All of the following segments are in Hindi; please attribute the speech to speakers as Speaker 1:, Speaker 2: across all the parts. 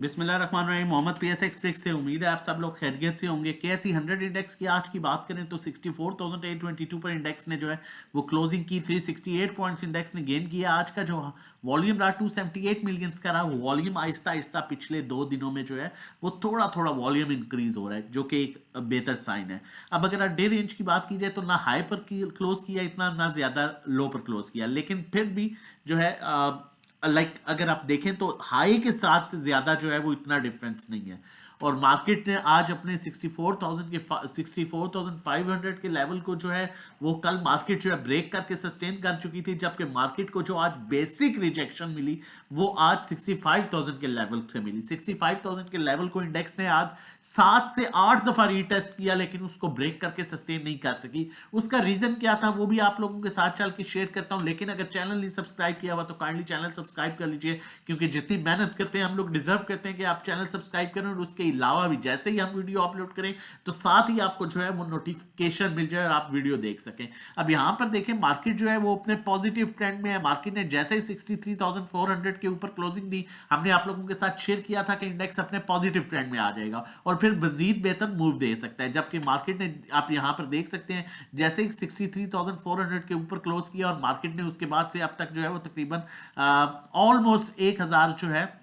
Speaker 1: बिस्मिल्लाहिर्रहमानिर्रहीम। मोहम्मद पीएसएक्स ट्रिक से उम्मीद है आप सब लोग खैरियत से होंगे। केएसई 100 इंडेक्स की आज की बात करें तो 64,822 पर इंडेक्स ने जो है वो क्लोजिंग की। 368 पॉइंट्स इंडेक्स ने गेन किया। आज का जो वॉल्यूम रहा 278 मिलियंस का रहा। वॉल्यूम आहिस्ता आहिस्ता पिछले 2 दिनों में जो है वो थोड़ा थोड़ा वॉल्यूम इंक्रीज हो रहा है, जो कि एक बेहतर साइन है। अब अगर डे रेंज की बात की जाए तो ना हाई पर क्लोज किया इतना, ना ज्यादा लो पर क्लोज किया, लेकिन फिर भी जो है अगर आप देखें तो हाई के साथ से ज्यादा जो है वो इतना डिफरेंस नहीं है। और मार्केट ने आज अपने 64,500 के लेवल को जो है वो कल मार्केट जो है ब्रेक करके सस्टेन कर चुकी थी, जबकि मार्केट को जो आज बेसिक रिजेक्शन मिली वो आज 65,000 के लेवल से मिली। 65,000 के लेवल को इंडेक्स ने आज 7 से 8 दफा रीटेस्ट किया, लेकिन उसको ब्रेक करके सस्टेन नहीं कर सकी। उसका रीजन क्या था वो भी आप लोगों के साथ चल के शेयर करता हूं। लेकिन अगर चैनल नहीं सब्सक्राइब किया हुआ तो काइंडली चैनल सब्सक्राइब कर लीजिए, क्योंकि जितनी मेहनत करते हैं हम लोग डिजर्व करते हैं कि आप चैनल सब्सक्राइब करें। और उसके अलावा भी जैसे ही हम वीडियो अपलोड करें तो साथ ही आपको जो है वो नोटिफिकेशन मिल जाए और आप वीडियो देख सकें। अब यहां पर देखें मार्केट जो है वो अपने पॉजिटिव ट्रेंड में है। मार्केट ने जैसे ही 63,400 के ऊपर क्लोजिंग दी, हमने आप लोगों के साथ शेयर किया था कि इंडेक्स अपने पॉजिटिव ट्रेंड में आ जाएगा और फिर मजीद बेहतर मूव दे सकता है। जबकि मार्केट ने, आप यहां पर देख सकते हैं, जैसे ही 63,400 के ऊपर क्लोज किया और मार्केट ने उसके बाद से अब तक जो है वो तकरीबन ऑलमोस्ट 1,000 जो है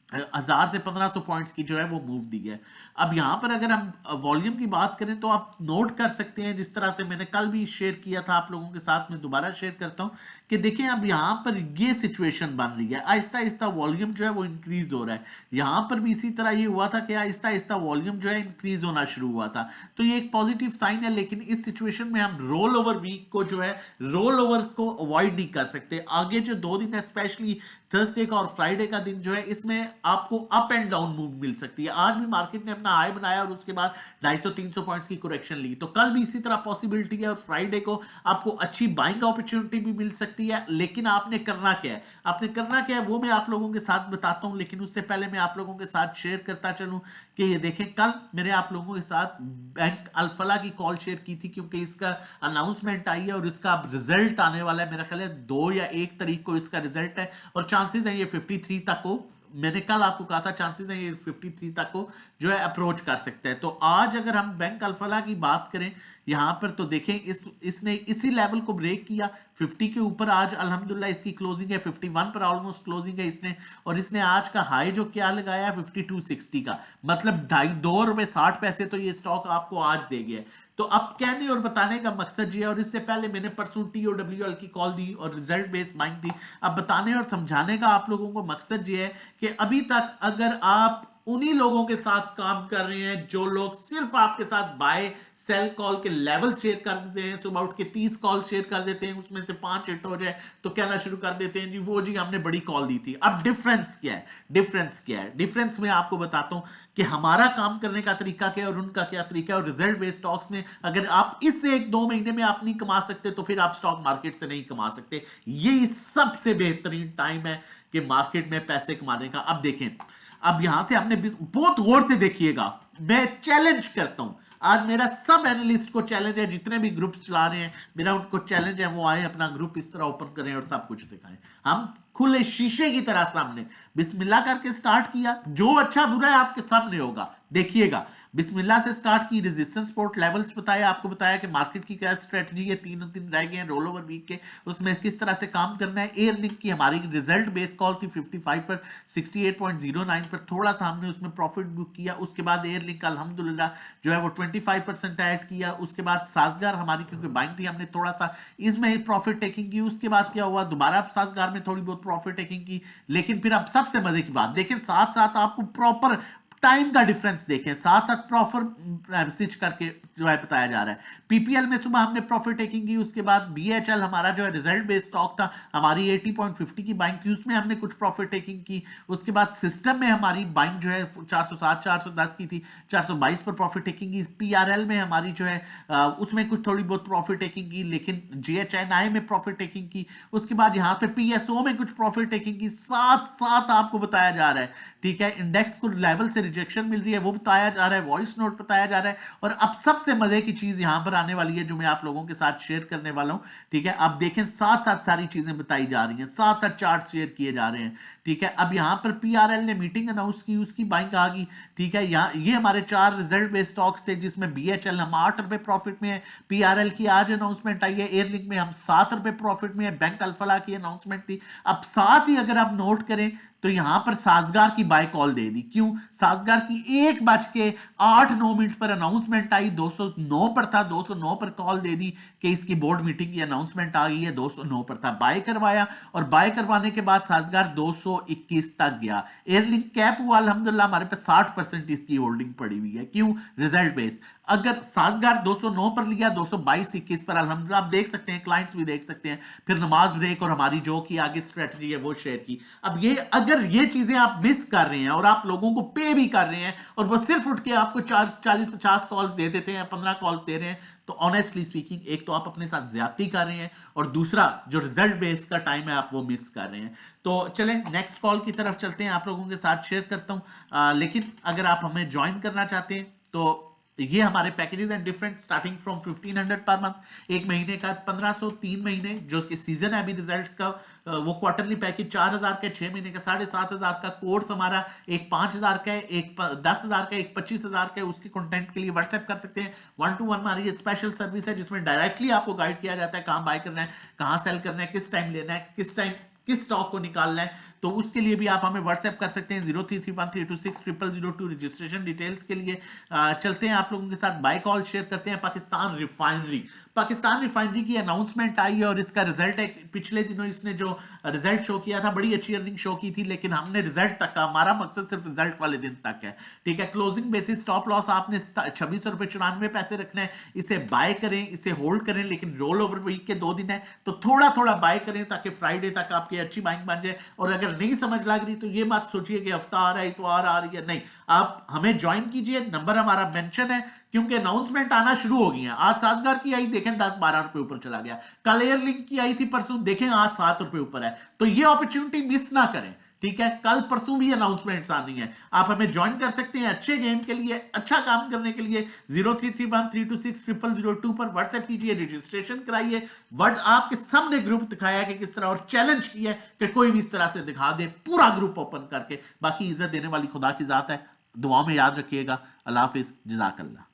Speaker 1: 1,000 से 1,500 पॉइंट्स की जो है वो मूव दी है। अब यहां पर अगर हम वॉल्यूम की बात करें तो आप नोट कर सकते हैं, जिस तरह से मैंने कल भी शेयर किया था आप लोगों के साथ, में दोबारा शेयर करता हूं कि देखें अब यहां पर ये सिचुएशन बन रही है। आहिस्ता आहिस्ता वॉल्यूम जो है वो इंक्रीज हो रहा है। यहां पर भी इसी तरह ये हुआ था कि आहिस्ता आहिस्ता वॉल्यूम जो है इंक्रीज होना शुरू हुआ था, तो ये एक पॉजिटिव साइन है। लेकिन इस सिचुएशन में हम रोल ओवर वीक को जो है रोल ओवर को अवॉइड नहीं कर सकते। आगे जो 2 दिन है, स्पेशली थर्सडे का और फ्राइडे का दिन जो है, इसमें आपको अप एंड डाउन मूव मिल सकती है। आज भी मार्केट ने अपना हाई बनाया और उसके बाद 250-300 पॉइंट्स की करेक्शन ली, तो कल भी इसी तरह पॉसिबिलिटी है और फ्राइडे को आपको अच्छी बाइंग अपॉर्चुनिटी भी मिल सकती है। लेकिन आपने करना क्या है, आपने करना क्या है वो मैं आप लोगों के साथ बताता हूं। लेकिन उससे पहले मैं आप लोगों के साथ शेयर करता चलूं कि ये देखें, कल मैंने आप लोगों के साथ बैंक अल्फला की कॉल शेयर की थी, क्योंकि इसका अनाउंसमेंट आई है और इसका रिजल्ट आने वाला है। मेरा ख्याल है 2 या 1 तारीख को इसका रिजल्ट है और चांसेस है ये 53 तक को, मैंने कल आपको कहा था चांसेस है ये 53 तक को जो है अप्रोच कर सकते हैं। तो आज अगर हम बैंक अल्फला की बात करें यहां पर तो देखें इसने इसी लेवल को ब्रेक किया 50 के ऊपर। आज अल्हम्दुलिल्लाह इसकी क्लोजिंग है 51 पर ऑलमोस्ट क्लोजिंग है इसने। और इसने आज का हाई जो क्या लगाया 5260 का, मतलब 2.60 तो ये स्टॉक आपको आज दे गया। तो अब कहने और बताने का मकसद ये है, और इससे पहले मैंने परसों TOWL की कॉल दी और रिजल्ट बेस्ड बाइंग दी। अब बताने और समझाने का आप लोगों को मकसद ये है कि अभी तक अगर आप उन्हीं लोगों के साथ काम कर रहे हैं जो लोग सिर्फ आपके साथ बाय सेल कॉल के लेवल शेयर कर देते हैं, सुबह उठ के 30 कॉल शेयर कर देते हैं, उसमें से 5 हिट हो जाए तो कहना शुरू कर देते हैं जी वो जी हमने बड़ी कॉल दी थी। अब डिफरेंस क्या है, डिफरेंस क्या है, डिफरेंस में आपको बताता हूं कि हमारा काम करने का तरीका क्या है और उनका क्या तरीका है। और रिजल्ट बेस्ड स्टॉक्स में अगर आप इससे 1-2 महीने में आप नहीं कमा सकते तो फिर आप स्टॉक मार्केट से नहीं कमा सकते। यही सबसे बेहतरीन टाइम है कि मार्केट में पैसे कमाने का। अब देखें, अब यहां से आपने बहुत गौर से देखिएगा, मैं चैलेंज करता हूं, आज मेरा सब एनालिस्ट को चैलेंज है, जितने भी ग्रुप्स चला रहे हैं मेरा उनको चैलेंज है, वो आए अपना ग्रुप इस तरह ओपन करें और सब कुछ दिखाएं। हम खुले शीशे की तरह सामने बिस्मिल्लाह करके स्टार्ट किया, जो अच्छा बुरा है आपके सामने होगा, देखिएगा। बिस्मिल्लाह से स्टार्ट की, रेजिस्टेंस सपोर्ट लेवल्स बताया, आपको बताया कि मार्केट की क्या स्ट्रेटजी है, 3 दिन रह गए हैं रोल ओवर वीक के, उसमें किस तरह से काम करना है। एयर लिंक की हमारी रिजल्ट बेस्ड कॉल थी 55 पर 68.09 पर, थोड़ा सा हमने उसमें प्रॉफिट बुक किया। उसके बाद एयर लिंक अल्हम्दुलिल्लाह जो है वो 25% ऐड किया। उसके बाद साजगार हमारी क्योंकि बाइंग थी, हमने थोड़ा सा इसमें प्रॉफिट टेकिंग की। उसके बाद क्या हुआ, दोबारा साजगार में थोड़ी बहुत प्रॉफिट टेकिंग की। लेकिन फिर अब सबसे मजे की बात देखें, साथ साथ आपको प्रॉपर टाइम का डिफरेंस देखें, साथ साथ प्रॉफिट मैसेज करके जो है बताया जा रहा है। पीपीएल में सुबह हमने प्रॉफिट टेकिंग की। उसके बाद बीएचएल हमारा जो है रिजल्ट बेस्ड स्टॉक था, हमारी 80.50 की बाइंग थी, उसमें हमने कुछ प्रॉफिट टेकिंग की। उसके बाद सिस्टम में हमारी बाइंग जो है 407 410 की थी, 422 पर प्रॉफिट टेकिंग की। पीआरएल में हमारी जो है उसमें कुछ थोड़ी बहुत प्रॉफिट टेकिंग की, लेकिन जीएचएनआई में प्रॉफिट टेकिंग की। उसके बाद यहाँ पे पीएसओ में कुछ प्रॉफिट टेकिंग की। साथ साथ आपको बताया जा रहा है, ठीक है, इंडेक्स को लेवल से रिजेक्शन मिल रही है वो बताया जा रहा है, वॉइस नोट बताया जा रहा है। और अब सबसे मजे की चीज यहां पर आने वाली है जो मैं आप लोगों के साथ शेयर करने वाला हूं, ठीक है। आप देखें साथ साथ सारी चीजें बताई जा रही हैं, साथ साथ चार्ट शेयर किए जा रहे हैं, ठीक है। अब यहाँ पर पीआरएल ने मीटिंग अनाउंस की, उसकी बाइंग आ गई, ठीक है। यहाँ ये हमारे 4 रिजल्ट बेस्ड स्टॉक्स थे जिसमें बीएचएल हम 8 रुपए प्रॉफिट में है, पीआरएल की आज अनाउंसमेंट आई है, एयरलिंक में हम 7 रुपए प्रॉफिट में है, बैंक अल्फला की अनाउंसमेंट थी। अब साथ ही अगर आप नोट करें तो यहां पर साजगार की बाय कॉल दे दी। क्यों? साजगार की 1:08 पर अनाउंसमेंट आई, 209 पर था, 209 पर कॉल दे दी कि इसकी बोर्ड मीटिंग की अनाउंसमेंट आ गई है, 209 पर था, बाय करवाया और बाय करवाने के बाद साजगार 221 तक गया। एयरलिंक कैप हुआ, अल्हम्दुलिल्लाह हमारे पे 60% इसकी होल्डिंग पड़ी हुई है। क्यों? Result base. अगर साजगार 209 पर लिया, 222-21 पर, अल्हम्दुलिल्लाह आप देख सकते हैं, क्लाइंट्स भी देख सकते हैं। फिर नमाज ब्रेक और हमारी जो की आगे स्ट्रेटजी है वो शेयर की। अब ये अगर ये चीजें आप मिस कर रहे हैं और आप लोगों को पे भी कर रहे हैं और वो सिर्फ उठ के आपको 40-50 कॉल्स दे देते हैं, 15 कॉल्स दे रहे हैं, तो ऑनेस्टली स्पीकिंग एक तो आप अपने साथ ज्यादती कर रहे हैं और दूसरा जो रिजल्ट बेस का टाइम है आप वो मिस कर रहे हैं। तो चलें नेक्स्ट कॉल की तरफ चलते हैं, आप लोगों के साथ शेयर करता हूं। लेकिन अगर आप हमें ज्वाइन करना चाहते हैं तो ये हमारे पैकेजेस हैं different, starting from 1500 per month, एक महीने का 1500, 3 महीने जो उसके सीजन है अभी रिजल्ट्स का, वो क्वार्टरली पैकेज 4000 का, 6 महीने का 7500 का, कोर्स हमारा एक 5000 का है, एक 10,000 का, एक 25,000 का है। उसके कंटेंट के लिए व्हाट्सएप कर सकते हैं। 1-to-1 हमारी स्पेशल सर्विस है जिसमें डायरेक्टली आपको गाइड किया जाता है कहां बाय करना है, कहां सेल करना है, किस टाइम लेना है, किस टाइम किस स्टॉक को निकालना है। तो उसके लिए भी आप हमें व्हाट्सएप कर सकते हैं 0331326002 रजिस्ट्रेशन डिटेल्स के लिए। चलते हैं आप लोगों के साथ, बाय कॉल शेयर करते हैं। पाकिस्तान रिफाइनरी की अनाउंसमेंट आई है और इसका रिजल्ट है। पिछले दिनों इसने जो रिजल्ट शो किया था, बड़ी अच्छी अर्निंग शो की थी, लेकिन हमने रिजल्ट तक का, हमारा मकसद सिर्फ रिजल्ट वाले दिन तक है, ठीक है। क्लोजिंग बेसिस स्टॉप लॉस आपने 26.94 रखना है। इसे बाय करें, इसे होल्ड करें, लेकिन रोल ओवर वीक के 2 दिन है तो थोड़ा थोड़ा बाय करें ताकि फ्राइडे तक आपकी अच्छी बाइंग बन जाए। और अगर नहीं समझ लग रही तो ये मत सोचिए कि हफ्ता आ रहा है, इतवार आ रही है, नहीं, आप हमें ज्वाइन कीजिए, नंबर हमारा मेंशन है, क्योंकि अनाउंसमेंट आना शुरू हो गई है। आज साजगार की आई, देखें 10-12 रुपए ऊपर चला गया। कल एयरलिंक की आई थी परसों, देखें आज 7 रुपए ऊपर है। तो ये अपॉर्चुनिटी मिस ना करें, ठीक है। कल परसों भी अनाउंसमेंट्स आनी है, आप हमें ज्वाइन कर सकते हैं अच्छे गेम के लिए, अच्छा काम करने के लिए। 0331326002 पर व्हाट्सएप कीजिए, रजिस्ट्रेशन कराइए। वर्ड आपके सामने ग्रुप दिखाया कि किस तरह, और चैलेंज किया कि कोई भी इस तरह से दिखा दे पूरा ग्रुप ओपन करके। बाकी इज्जत देने वाली खुदा की जात है। दुआ में याद रखिएगा। अल्लाह हाफिज, जज़ाकल्लाह।